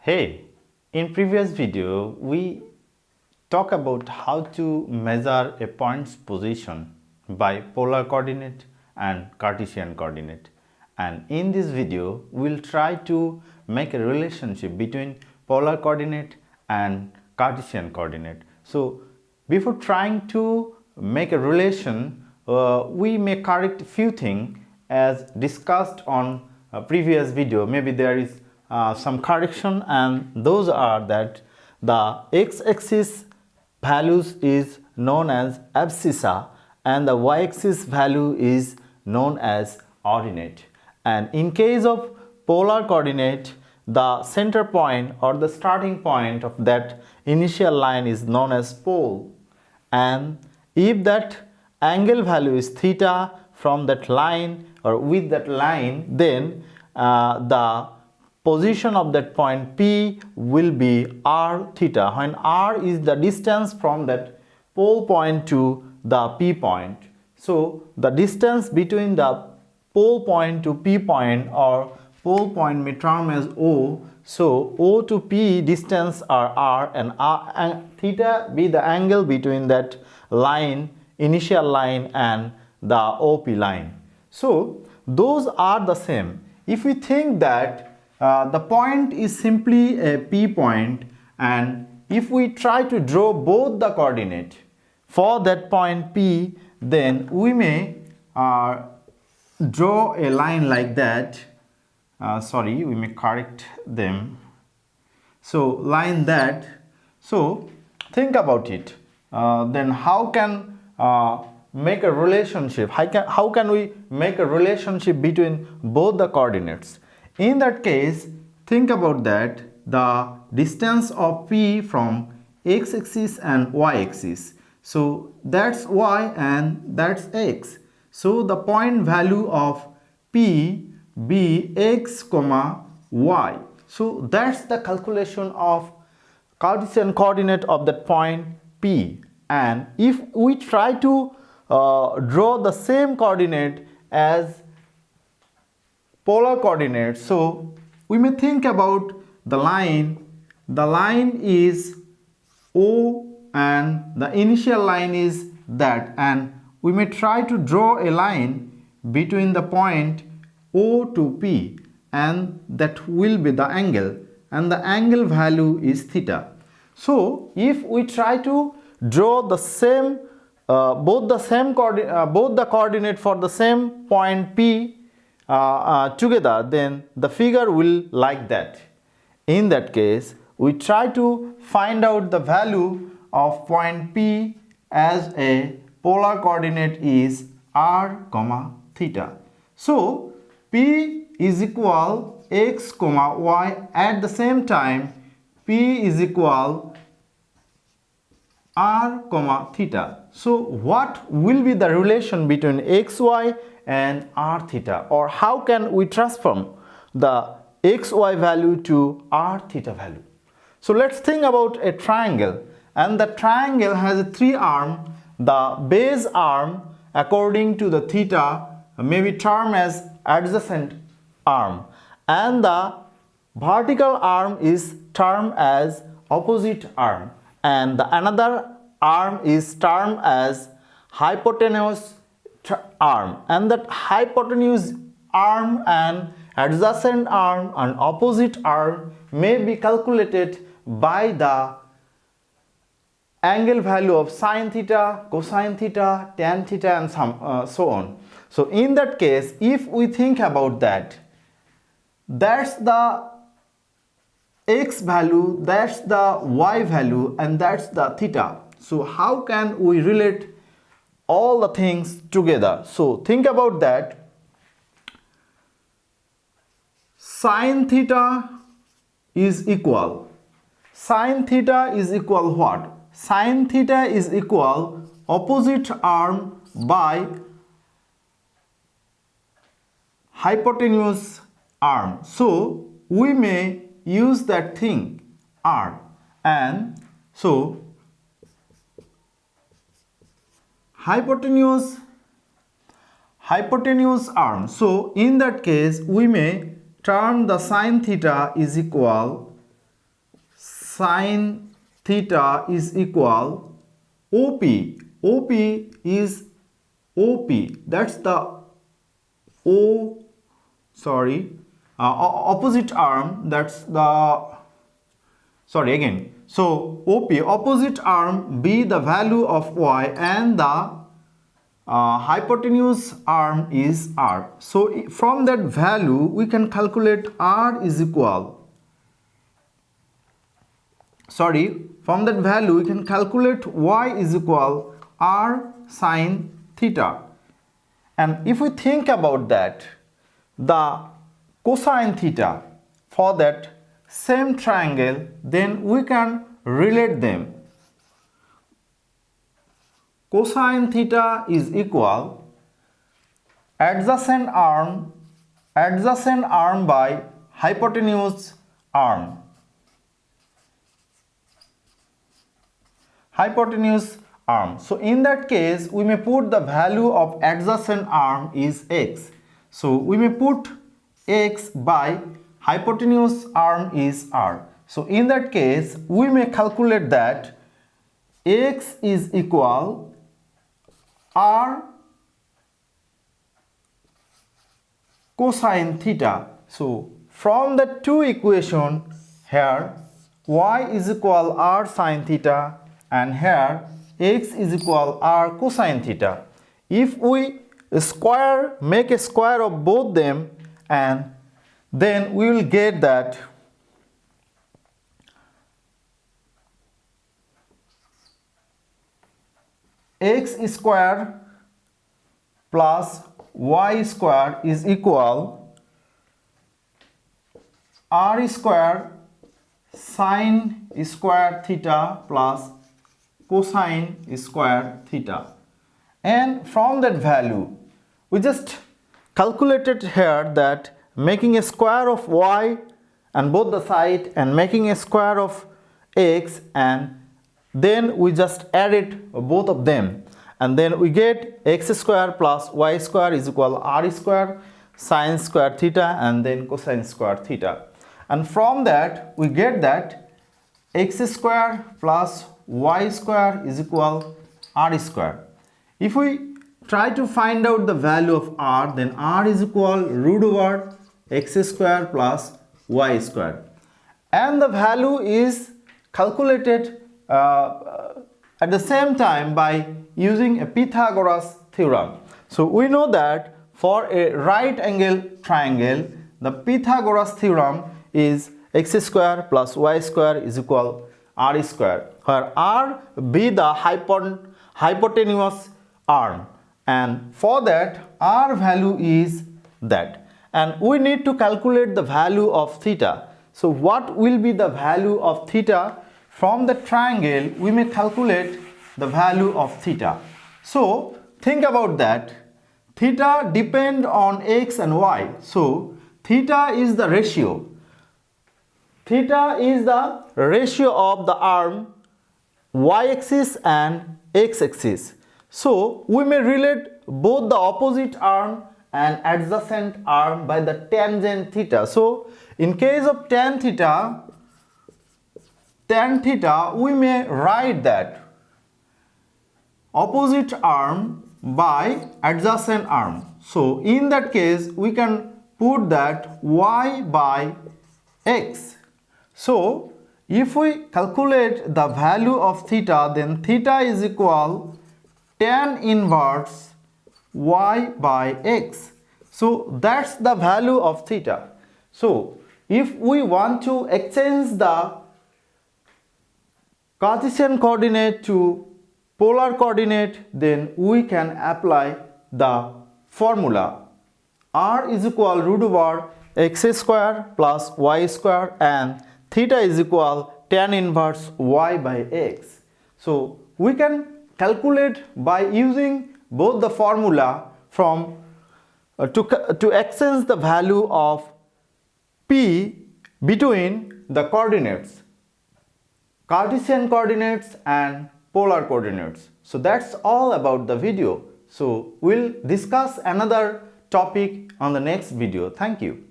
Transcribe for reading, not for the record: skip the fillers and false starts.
Hey, in previous video we talk about how to measure a point's position by polar coordinate and Cartesian coordinate, and in this video we'll try to make a relationship between polar coordinate and Cartesian coordinate. So before trying to make a relation, we may correct few things as discussed on a previous video. Maybe there is some correction, and those are that the x-axis values is known as abscissa and the y-axis value is known as ordinate, and in case of polar coordinate the center point or the starting point of that initial line is known as pole, and if that angle value is theta from that line or with that line, then the position of that point P will be r theta, when r is the distance from that pole point to the P point. So the distance between the pole point to P point, or pole point may term as O. So O to P distance are r, and theta be the angle between that line, initial line, and the OP line. So those are the same. If we think that the point is simply a P point, and if we try to draw both the coordinate for that point P, then we may draw a line like that. We may correct them. So line that. So think about it. Then how can make a relationship? How can we make a relationship between both the coordinates? In that case, think about that, the distance of P from x-axis and y-axis. So that's y and that's x. So the point value of P be x comma y. So that's the calculation of Cartesian coordinate of that point P. And if we try to draw the same coordinate as polar coordinates, so we may think about the line. The line is O and the initial line is that, and we may try to draw a line between the point O to P, and that will be the angle, and the angle value is theta. So if we try to draw the same both the coordinate for the same point P together, then the figure will like that. In that case, we try to find out the value of point P as a polar coordinate is r comma theta. So P is equal x comma y, at the same time P is equal r comma theta. So what will be the relation between xy and r theta, or how can we transform the xy value to r theta value? So let's think about a triangle, and the triangle has three arms. The base arm according to the theta may be termed as adjacent arm, and the vertical arm is termed as opposite arm, and the another arm is termed as hypotenuse arm, and that hypotenuse arm and adjacent arm and opposite arm may be calculated by the angle value of sine theta, cosine theta, tan theta, and so on. So in that case, if we think about that, that's the x value, that's the y value, and that's the theta. So how can we relate all the things together? So think about that. Sine theta is equal what? Sine theta is equal opposite arm by hypotenuse arm. So we may use that thing r, and so hypotenuse arm. So in that case we may term the sine theta is equal sine theta is equal OP. OP is OP. That's the opposite arm. That's the So OP, opposite arm, be the value of y, and the hypotenuse arm is r. So from that value we can calculate r is equal, from that value we can calculate y is equal r sine theta. And if we think about that, the cosine theta for that same triangle, then we can relate them. Cosine theta is equal adjacent arm by hypotenuse arm. So in that case we may put the value of adjacent arm is x. So we may put x by hypotenuse arm is r. So in that case we may calculate that x is equal r cosine theta. So from the two equation here, y is equal r sine theta and here x is equal r cosine theta. If we make a square of both them, and then we will get that x square plus y square is equal r square sine square theta plus cosine square theta. And from that value we just calculated here that making a square of y and both the side and making a square of x, and then we just added both of them, and then we get x square plus y square is equal r square sine square theta and then cosine square theta. And from that we get that x square plus y square is equal r square. If we try to find out the value of r, then r is equal root over x square plus y square, and the value is calculated at the same time by using a Pythagoras theorem. So we know that for a right angle triangle the Pythagoras theorem is x square plus y square is equal r square, where r be the hypotenuse arm, and for that r value is that, and we need to calculate the value of theta. So what will be the value of theta? From the triangle we may calculate the value of theta. So think about that. Theta depend on x and y. So theta is the ratio. Theta is the ratio of the arm y-axis and x-axis. So we may relate both the opposite arm and adjacent arm by the tangent theta. So in case of tan theta, we may write that opposite arm by adjacent arm. So in that case we can put that y by x. So if we calculate the value of theta, then theta is equal tan inverse y by x. So that's the value of theta. So if we want to exchange the Cartesian coordinate to polar coordinate, then we can apply the formula r is equal root over x square plus y square and theta is equal tan inverse y by x. So we can calculate by using both the formula from to exchange the value of p between the coordinates, Cartesian coordinates and polar coordinates. So that's all about the video. So we'll discuss another topic on the next video. Thank you.